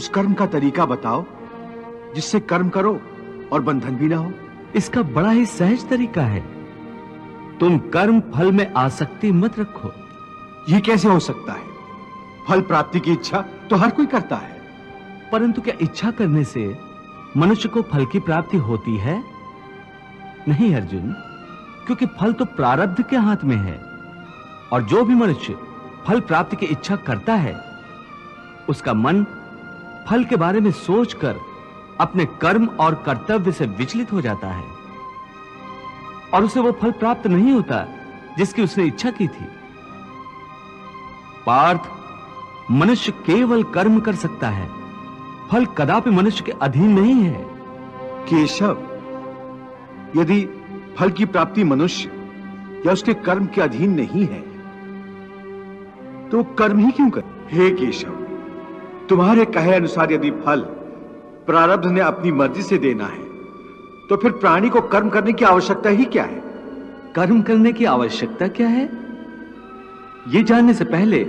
कर्म का तरीका बताओ जिससे कर्म करो और बंधन भी ना हो। इसका बड़ा ही सहज तरीका है। तुम कर्म फल में आसक्ति मत रखो। यह कैसे हो सकता है? फल प्राप्ति की इच्छा तो हर कोई करता है। परंतु क्या इच्छा करने से मनुष्य को फल की प्राप्ति होती है? नहीं अर्जुन, क्योंकि फल तो प्रारब्ध के हाथ में है। और जो भी मनुष्य फल प्राप्ति की इच्छा करता है, उसका मन फल के बारे में सोचकर अपने कर्म और कर्तव्य से विचलित हो जाता है और उसे वो फल प्राप्त नहीं होता जिसकी उसने इच्छा की थी। पार्थ, मनुष्य केवल कर्म कर सकता है, फल कदापि मनुष्य के अधीन नहीं है। केशव, यदि फल की प्राप्ति मनुष्य या उसके कर्म के अधीन नहीं है तो कर्म ही क्यों कर? हे केशव, तुम्हारे कहे अनुसार यदि फल प्रारब्ध ने अपनी मर्जी से देना है तो फिर प्राणी को कर्म करने की आवश्यकता ही क्या है? कर्म करने की आवश्यकता क्या है, यह जानने से पहले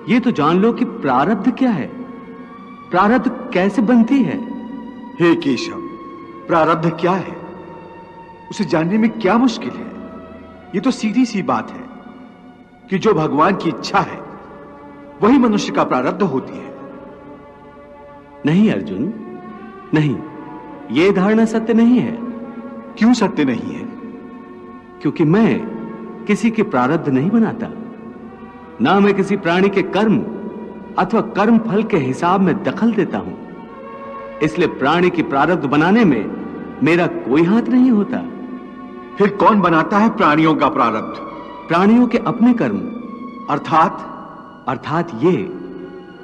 यह तो जान लो कि प्रारब्ध क्या है, प्रारब्ध कैसे बनती है। हे केशव, प्रारब्ध क्या है उसे जानने में क्या मुश्किल है? यह तो सीधी सी बात है कि जो भगवान की इच्छा है वही मनुष्य का प्रारब्ध होती है। नहीं अर्जुन, नहीं, यह धारणा सत्य नहीं है। क्यों सत्य नहीं है? क्योंकि मैं किसी के प्रारब्ध नहीं बनाता, ना मैं किसी प्राणी के कर्म अथवा कर्म फल के हिसाब में दखल देता हूं। इसलिए प्राणी की प्रारब्ध बनाने में मेरा कोई हाथ नहीं होता। फिर कौन बनाता है प्राणियों का प्रारब्ध? प्राणियों के अपने कर्म। अर्थात ये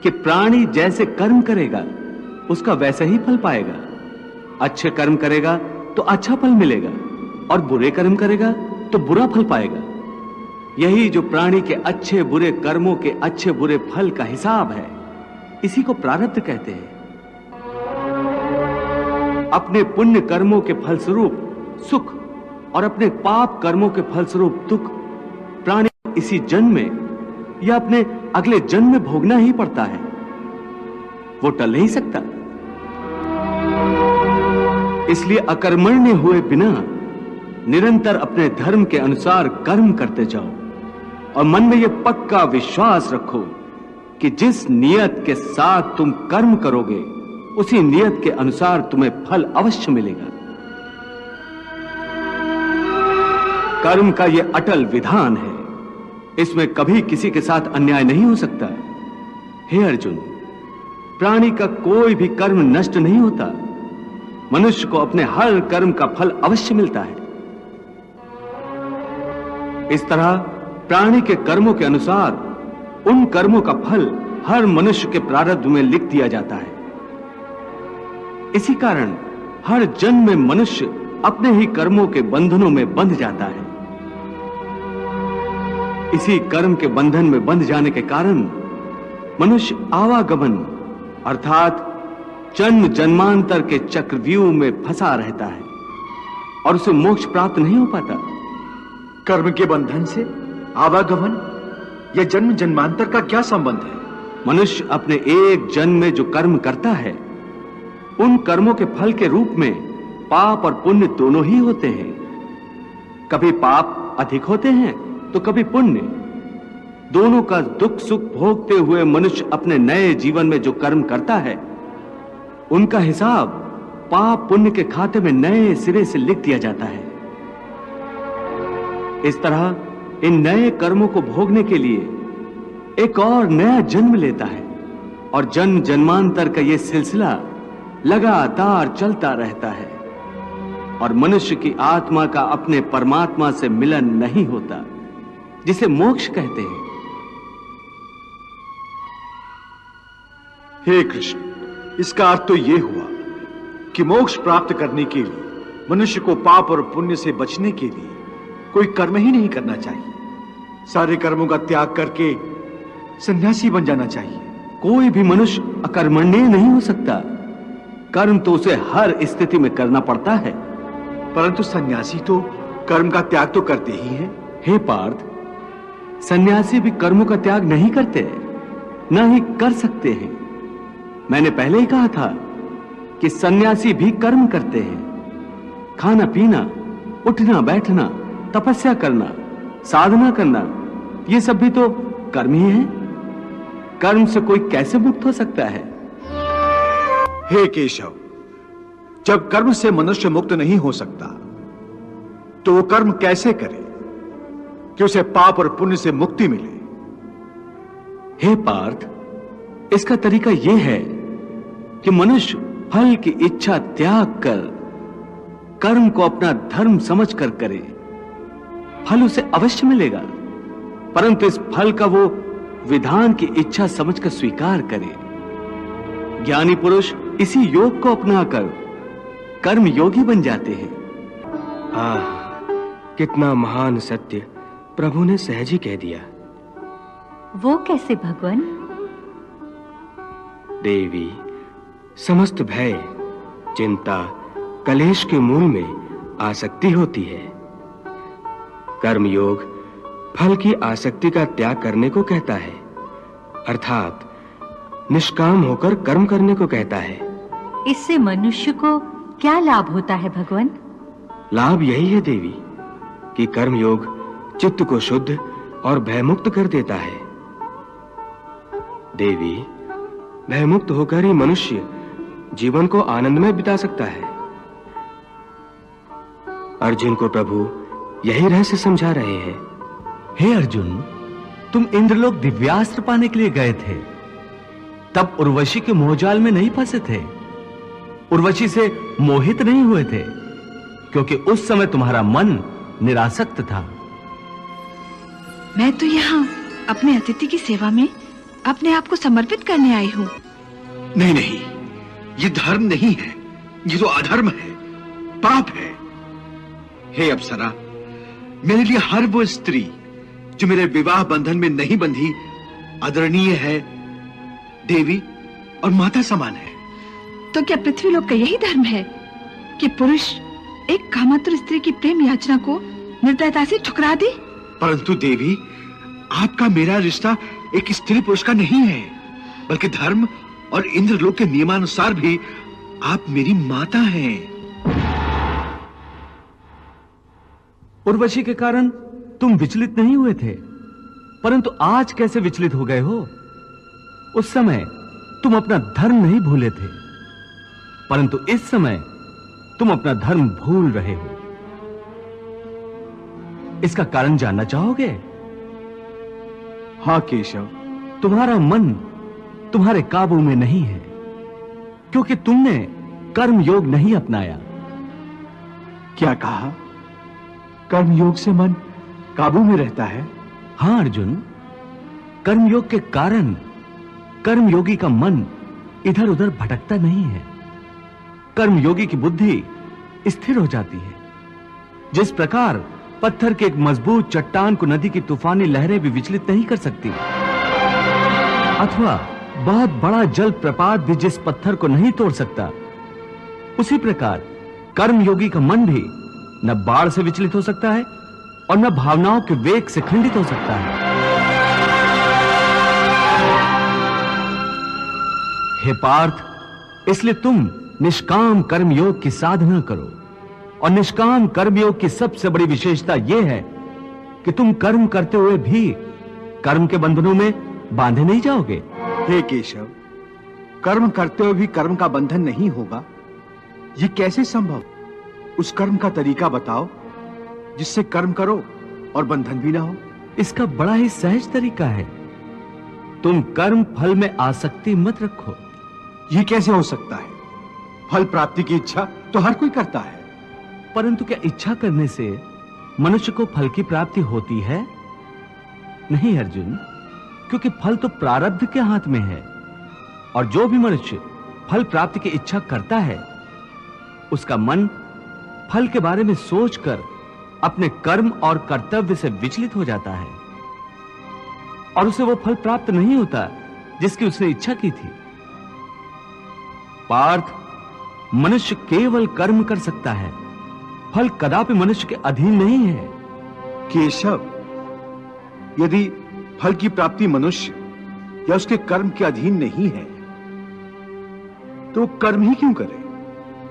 कि प्राणी जैसे कर्म करेगा उसका वैसा ही फल पाएगा। अच्छे कर्म करेगा तो अच्छा फल मिलेगा और बुरे कर्म करेगा तो बुरा फल पाएगा। यही जो प्राणी के अच्छे बुरे कर्मों के अच्छे बुरे फल का हिसाब है, इसी को प्रारब्ध कहते हैं। अपने पुण्य कर्मों के फलस्वरूप सुख और अपने पाप कर्मों के फलस्वरूप दुख प्राणी इसी जन्म में या अपने अगले जन्म में भोगना ही पड़ता है, वो टल नहीं सकता। इसलिए अकर्मण्य हुए बिना निरंतर अपने धर्म के अनुसार कर्म करते जाओ और मन में यह पक्का विश्वास रखो कि जिस नियत के साथ तुम कर्म करोगे उसी नियत के अनुसार तुम्हें फल अवश्य मिलेगा। कर्म का यह अटल विधान है, इसमें कभी किसी के साथ अन्याय नहीं हो सकता। हे अर्जुन, प्राणी का कोई भी कर्म नष्ट नहीं होता, मनुष्य को अपने हर कर्म का फल अवश्य मिलता है। इस तरह प्राणी के कर्मों के अनुसार उन कर्मों का फल हर मनुष्य के प्रारब्ध में लिख दिया जाता है। इसी कारण हर जन्म में मनुष्य अपने ही कर्मों के बंधनों में बंध जाता है। इसी कर्म के बंधन में बंध जाने के कारण मनुष्य आवागमन अर्थात जन्म जन्मांतर के चक्रव्यूह में फंसा रहता है और उसे मोक्ष प्राप्त नहीं हो पाता। कर्म के बंधन से आवागमन या जन्म जन्मांतर का क्या संबंध है? मनुष्य अपने एक जन्म में जो कर्म करता है उन कर्मों के फल के रूप में पाप और पुण्य दोनों ही होते हैं। कभी पाप अधिक होते हैं तो कभी पुण्य। दोनों का दुख सुख भोगते हुए मनुष्य अपने नए जीवन में जो कर्म करता है उनका हिसाब पाप पुण्य के खाते में नए सिरे से लिख दिया जाता है। इस तरह इन नए कर्मों को भोगने के लिए एक और नया जन्म लेता है और जन्म जन्मांतर का यह सिलसिला लगातार चलता रहता है और मनुष्य की आत्मा का अपने परमात्मा से मिलन नहीं होता, जिसे मोक्ष कहते हैं। हे कृष्ण, इसका अर्थ तो यह हुआ कि मोक्ष प्राप्त करने के लिए मनुष्य को पाप और पुण्य से बचने के लिए कोई कर्म ही नहीं करना चाहिए। सारे कर्मों का त्याग करके सन्यासी बन जाना चाहिए। कोई भी मनुष्य अकर्मण्य नहीं हो सकता, कर्म तो उसे हर स्थिति में करना पड़ता है। परंतु सन्यासी तो कर्म का त्याग तो करते ही हैं। हे पार्थ, सन्यासी भी कर्मों का त्याग नहीं करते, ना ही कर सकते हैं। मैंने पहले ही कहा था कि सन्यासी भी कर्म करते हैं। खाना पीना, उठना बैठना, तपस्या करना, साधना करना, ये सब भी तो कर्म ही है। कर्म से कोई कैसे मुक्त हो सकता है? हे केशव, जब कर्म से मनुष्य मुक्त नहीं हो सकता तो वो कर्म कैसे करे कि उसे पाप और पुण्य से मुक्ति मिले? हे पार्थ, इसका तरीका यह है कि मनुष्य फल की इच्छा त्याग कर कर्म को अपना धर्म समझकर करे। फल उसे अवश्य मिलेगा, परंतु इस फल का वो विधान की इच्छा समझकर स्वीकार करे। ज्ञानी पुरुष इसी योग को अपनाकर कर्म योगी बन जाते हैं। कितना महान सत्य प्रभु ने सहज ही कह दिया। वो कैसे भगवान? देवी, समस्त भय, चिंता, कलेश के मूल में आसक्ति होती है। कर्म योग फल की आसक्ति का त्याग करने को कहता है, अर्थात निष्काम होकर कर्म करने को कहता है। इससे मनुष्य को क्या लाभ होता है भगवान? लाभ यही है देवी कि कर्म योग चित्त को शुद्ध और भयमुक्त कर देता है। देवी, भयमुक्त होकर ही मनुष्य जीवन को आनंदमय बिता सकता है। अर्जुन को प्रभु यही रहस्य समझा रहे हैं। हे अर्जुन, तुम इंद्रलोक दिव्यास्त्र पाने के लिए गए थे, तब उर्वशी के मोहजाल में नहीं फंसे थे, उर्वशी से मोहित नहीं हुए थे, क्योंकि उस समय तुम्हारा मन निरासक्त था। मैं तो यहाँ अपने अतिथि की सेवा में अपने आप को समर्पित करने आई हूँ। नहीं नहीं, ये धर्म नहीं है, ये तो अधर्म है, पाप है। हे अप्सरा, मेरे लिए हर वो स्त्री जो मेरे विवाह बंधन में नहीं बंधी आदरणीय है, देवी और माता समान है। तो क्या पृथ्वी लोक का यही धर्म है कि पुरुष एक कामातुर स्त्री की प्रेम याचना को निर्दयता से ठुकरा दे? परंतु देवी, आपका मेरा रिश्ता एक स्त्री पुरुष का नहीं है, बल्कि धर्म और इंद्रलोक के नियमानुसार भी आप मेरी माता हैं। उर्वशी के कारण तुम विचलित नहीं हुए थे, परंतु आज कैसे विचलित हो गए हो? उस समय तुम अपना धर्म नहीं भूले थे, परंतु इस समय तुम अपना धर्म भूल रहे हो। इसका कारण जानना चाहोगे? हाँ केशव। तुम्हारा मन तुम्हारे काबू में नहीं है, क्योंकि तुमने कर्म योग नहीं अपनाया। क्या कहा? कर्म योग से मन काबू में रहता है? हां अर्जुन, कर्म योग के कारण कर्म योगी का मन इधर उधर भटकता नहीं है। कर्म योगी की बुद्धि स्थिर हो जाती है। जिस प्रकार पत्थर के एक मजबूत चट्टान को नदी की तूफानी लहरें भी विचलित नहीं कर सकती, अथवा बहुत बड़ा जल प्रपात भी जिस पत्थर को नहीं तोड़ सकता, उसी प्रकार कर्म योगी का मन भी न बाढ़ से विचलित हो सकता है और न भावनाओं के वेग से खंडित हो सकता है। हे पार्थ, इसलिए तुम निष्काम कर्म योग की साधना करो, और निष्काम कर्म योग की सबसे बड़ी विशेषता यह है कि तुम कर्म करते हुए भी कर्म के बंधनों में बांधे नहीं जाओगे। हे केशव, कर्म करते हुए भी कर्म का बंधन नहीं होगा, ये कैसे संभव? उस कर्म का तरीका बताओ जिससे कर्म करो और बंधन भी ना हो। इसका बड़ा ही सहज तरीका है। तुम कर्म फल में आसक्ति मत रखो। ये कैसे हो सकता है? फल प्राप्ति की इच्छा तो हर कोई करता है। परंतु क्या इच्छा करने से मनुष्य को फल की प्राप्ति होती है? नहीं अर्जुन, क्योंकि फल तो प्रारब्ध के हाथ में है, और जो भी मनुष्य फल प्राप्ति की इच्छा करता है, उसका मन फल के बारे में सोचकर अपने कर्म और कर्तव्य से विचलित हो जाता है, और उसे वो फल प्राप्त नहीं होता जिसकी उसने इच्छा की थी। पार्थ, मनुष्य केवल कर्म कर सकता है, फल कदापि मनुष्य के अधीन नहीं है। केशव, यदि फल की प्राप्ति मनुष्य या उसके कर्म के अधीन नहीं है, तो कर्म ही क्यों करे?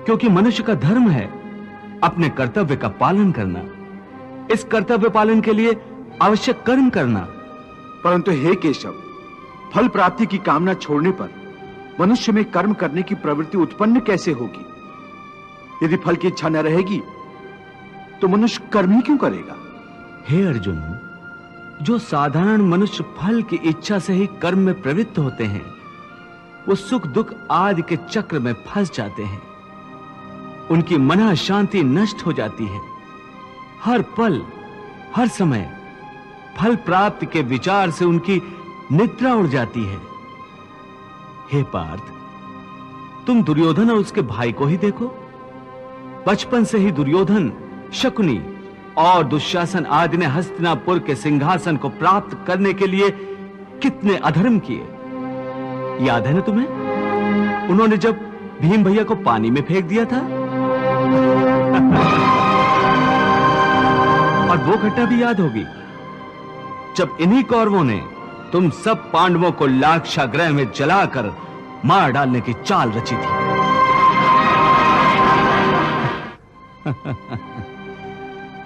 क्योंकि मनुष्य का धर्म है अपने कर्तव्य का पालन करना। इस कर्तव्य पालन के लिए आवश्यक कर्म करना। परंतु हे केशव, फल प्राप्ति की कामना छोड़ने पर मनुष्य में कर्म करने की प्रवृत्ति उत्पन्न कैसे होगी? यदि फल की इच्छा न रहेगी तो मनुष्य कर्म ही क्यों करेगा? हे अर्जुन, जो साधारण मनुष्य फल की इच्छा से ही कर्म में प्रवृत्त होते हैं, वो सुख दुख आदि के चक्र में फंस जाते हैं। उनकी मन शांति नष्ट हो जाती है। हर पल हर समय फल प्राप्ति के विचार से उनकी निद्रा उड़ जाती है। हे पार्थ, तुम दुर्योधन और उसके भाई को ही देखो। बचपन से ही दुर्योधन, शकुनी और दुशासन आदि ने हस्तिनापुर के सिंहासन को प्राप्त करने के लिए कितने अधर्म किए, याद है ना तुम्हें? उन्होंने जब भीम भैया को पानी में फेंक दिया था और वो घटना भी याद होगी जब इन्हीं कौरवों ने तुम सब पांडवों को लाक्षागृह में जलाकर मार डालने की चाल रची थी।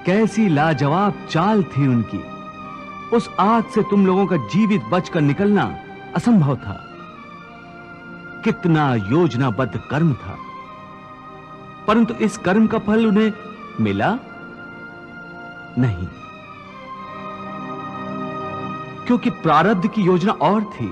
कैसी लाजवाब चाल थी उनकी। उस आग से तुम लोगों का जीवित बचकर निकलना असंभव था। कितना योजनाबद्ध कर्म था, परंतु इस कर्म का फल उन्हें मिला नहीं, क्योंकि प्रारब्ध की योजना और थी।